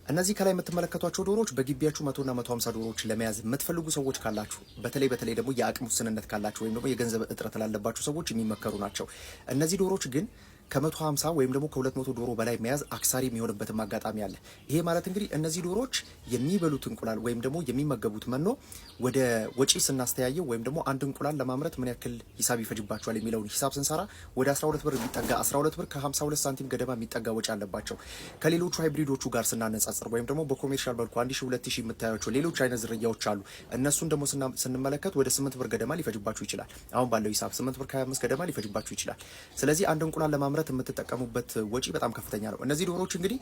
እነዚህ ከላይ የምትመለከቷቸው ዶሮዎች በግቢያችሁ 100 እና 150 ዶሮዎች ለመያዝ የምትፈልጉ ሰዎች ካላችሁ በተለይ ደግሞ የአቅም ውስንነት ካላችሁ ወይም ደግሞ የገንዘብ እጥረት ላለባችሁ ሰዎች የሚመከሩ ናቸው። እነዚህ ዶሮዎች ግን ከ150 ወይም ደግሞ ከ200 ዶሮ በላይ መያዝ አክሳሪ የሚሆንበትም አጋጣሚ አለ። ይሄ ማለት እንግዲህ እነዚህ ዶሮዎች የሚበሉት እንቁላል ወይም ደግሞ የሚመገቡት መኖ ወደ ወጪ ስናስተያየው ወይም ደግሞ አንድ እንቁላል ለማምረት ምን ያክል ሂሳብ ይፈጅባቸዋል የሚለውን ሂሳብ ስንሰራ ወደ 12 ብር የሚጠጋ 12 ብር ከ52 ሳንቲም ገደማ የሚጠጋ ወጪ አለባቸው። ከሌሎቹ ሃይብሪዶቹ ጋር ስናነጻጽር ወይም ደግሞ በኮሜርሻል መልኩ 1000 2000 የምታያቸው ሌሎች አይነት ዝርያዎች አሉ። እነሱን ደግሞ ስንመለከት ወደ 8 ብር ገደማ ሊፈጅባችሁ ይችላል። አሁን ባለው ሂሳብ 8 ብር ከ25 ገደማ ሊፈጅባችሁ ይችላል። ስለዚህ አንድ እንቁላል ለማምረት የምትጠቀሙበት ወጪ በጣም ከፍተኛ ነው። እነዚህ ዶሮዎች እንግዲህ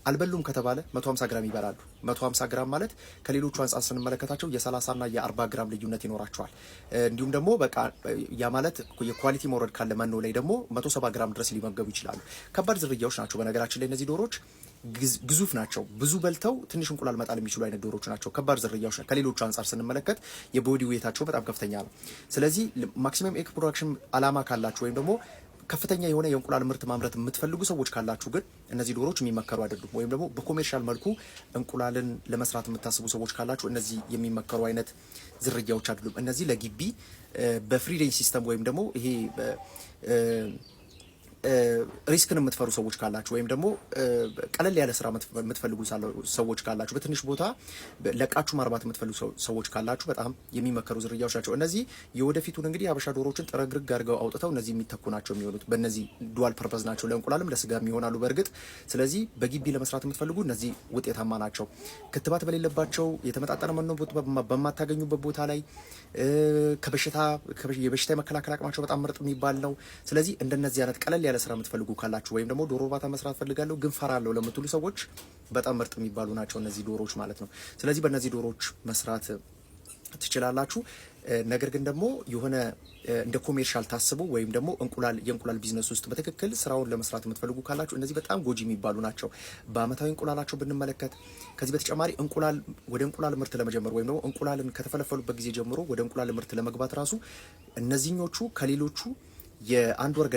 አልበሉም ከተባለ 150 ግራም ይበላሉ። 150 ግራም ማለት ከሌሎቹ አንጻር ስንመለከታቸው የ30 እና የ40 ግራም ልዩነት ይኖራቸዋል። እንዲሁም ደግሞ በቃ ያ ማለት የኳሊቲ መውረድ ካለ መኖ ላይ ደግሞ 170 ግራም ድረስ ሊመገቡ ይችላሉ። ከባድ ዝርያዎች ናቸው። በነገራችን ላይ እነዚህ ዶሮዎች ግዙፍ ናቸው። ብዙ በልተው ትንሽ እንቁላል መጣል የሚችሉ አይነት ዶሮዎች ናቸው። ከባድ ዝርያዎች ናቸው። ከሌሎቹ አንጻር ስንመለከት የቦዲ ዌታቸው በጣም ከፍተኛ ነው። ስለዚህ ማክሲመም ኤግ ፕሮዳክሽን አላማ ካላችሁ ወይም ደግሞ ከፍተኛ የሆነ የእንቁላል ምርት ማምረት የምትፈልጉ ሰዎች ካላችሁ ግን እነዚህ ዶሮዎች የሚመከሩ አይደሉም። ወይም ደግሞ በኮሜርሻል መልኩ እንቁላልን ለመስራት የምታስቡ ሰዎች ካላችሁ እነዚህ የሚመከሩ አይነት ዝርያዎች አይደሉም። እነዚህ ለግቢ በፍሪ ሬንጅ ሲስተም ወይም ደግሞ ይሄ ሪስክን የምትፈሩ ሰዎች ካላችሁ ወይም ደግሞ ቀለል ያለ ስራ የምትፈልጉ ሰዎች ካላችሁ በትንሽ ቦታ ለቃችሁ ማርባት የምትፈልጉ ሰዎች ካላችሁ በጣም የሚመከሩ ዝርያዎች ናቸው። እነዚህ የወደፊቱን እንግዲህ አበሻ ዶሮዎችን ጥረግርግ አድርገው አውጥተው እነዚህ የሚተኩ ናቸው የሚሆኑት። በእነዚህ ዱዋል ፐርፐዝ ናቸው፣ ለእንቁላልም ለስጋም ይሆናሉ። በእርግጥ ስለዚህ በግቢ ለመስራት የምትፈልጉ እነዚህ ውጤታማ ናቸው። ክትባት በሌለባቸው የተመጣጠነ መኖ በማታገኙበት ቦታ ላይ የበሽታ የመከላከል አቅማቸው በጣም ምርጥ የሚባል ነው። ስለዚህ እንደነዚህ አይነት ቀለል ያለ ስራ የምትፈልጉ ካላችሁ ወይም ደግሞ ዶሮ እርባታ መስራት ፈልጋለሁ ግን ፈራለሁ ለምትሉ ሰዎች በጣም ምርጥ የሚባሉ ናቸው እነዚህ ዶሮዎች ማለት ነው። ስለዚህ በእነዚህ ዶሮዎች መስራት ትችላላችሁ። ነገር ግን ደግሞ የሆነ እንደ ኮሜርሻል ታስቡ ወይም ደግሞ የእንቁላል ቢዝነስ ውስጥ በትክክል ስራውን ለመስራት የምትፈልጉ ካላችሁ እነዚህ በጣም ጎጂ የሚባሉ ናቸው። በአመታዊ እንቁላላቸው ብንመለከት ከዚህ በተጨማሪ ወደ እንቁላል ምርት ለመጀመር ወይም ደግሞ እንቁላልን ከተፈለፈሉበት ጊዜ ጀምሮ ወደ እንቁላል ምርት ለመግባት ራሱ እነዚህኞቹ ከሌሎቹ የአንድ ወር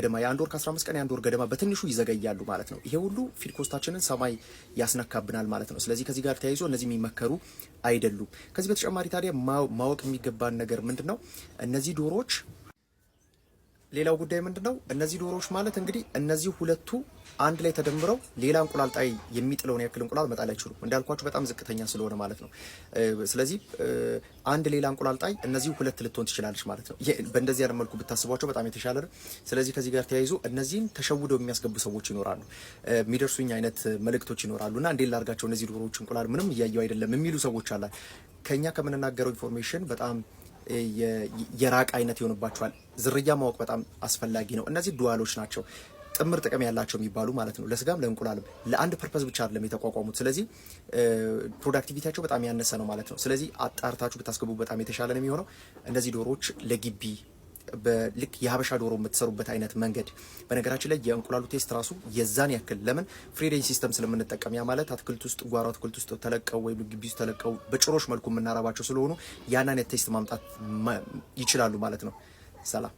ከ15 ቀን የአንድ ወር ገደማ በትንሹ ይዘገያሉ ማለት ነው። ይሄ ሁሉ ፊድ ኮስታችንን ሰማይ ያስነካብናል ማለት ነው። ስለዚህ ከዚህ ጋር ተያይዞ እነዚህ የሚመከሩ አይደሉም። ከዚህ በተጨማሪ ታዲያ ማወቅ የሚገባን ነገር ምንድነው? እነዚህ ዶሮዎች ሌላው ጉዳይ ምንድነው? እነዚህ ዶሮዎች ማለት እንግዲህ እነዚህ ሁለቱ አንድ ላይ ተደምረው ሌላ እንቁላል ጣይ የሚጥለውን ያክል እንቁላል መጣል አይችሉም። እንዳልኳችሁ በጣም ዝቅተኛ ስለሆነ ማለት ነው። ስለዚህ አንድ ሌላ እንቁላል ጣይ እነዚህ ሁለት ልትሆን ትችላለች ማለት ነው። በእንደዚህ አይነት መልኩ ብታስቧቸው በጣም የተሻለ ነው። ስለዚህ ከዚህ ጋር ተያይዞ እነዚህን ተሸውደው የሚያስገቡ ሰዎች ይኖራሉ፣ የሚደርሱኝ አይነት መልእክቶች ይኖራሉና እንዴት ላርጋቸው እነዚህ ዶሮዎች እንቁላል ምንም እያየው አይደለም የሚሉ ሰዎች አላ ከኛ ከምንናገረው ኢንፎርሜሽን በጣም የራቅ አይነት ይሆንባቸዋል። ዝርያ ማወቅ በጣም አስፈላጊ ነው። እነዚህ ዱዋሎች ናቸው፣ ጥምር ጥቅም ያላቸው የሚባሉ ማለት ነው። ለስጋም ለእንቁላልም ለአንድ ፐርፐዝ ብቻ አይደለም የተቋቋሙት። ስለዚህ ፕሮዳክቲቪቲያቸው በጣም ያነሰ ነው ማለት ነው። ስለዚህ አጣርታችሁ ብታስገቡ በጣም የተሻለ ነው የሚሆነው። እነዚህ ዶሮዎች ለግቢ በልክ የሀበሻ ዶሮ የምትሰሩበት አይነት መንገድ በነገራችን ላይ የእንቁላሉ ቴስት ራሱ የዛን ያክል ለምን ፍሪ ሬንጅ ሲስተም ስለምንጠቀም ያ ማለት አትክልት ውስጥ ጓሮ አትክልት ውስጥ ተለቀው ወይም ግቢ ውስጥ ተለቀው በጭሮሽ መልኩ የምናረባቸው ስለሆኑ ያን አይነት ቴስት ማምጣት ይችላሉ ማለት ነው። ሰላም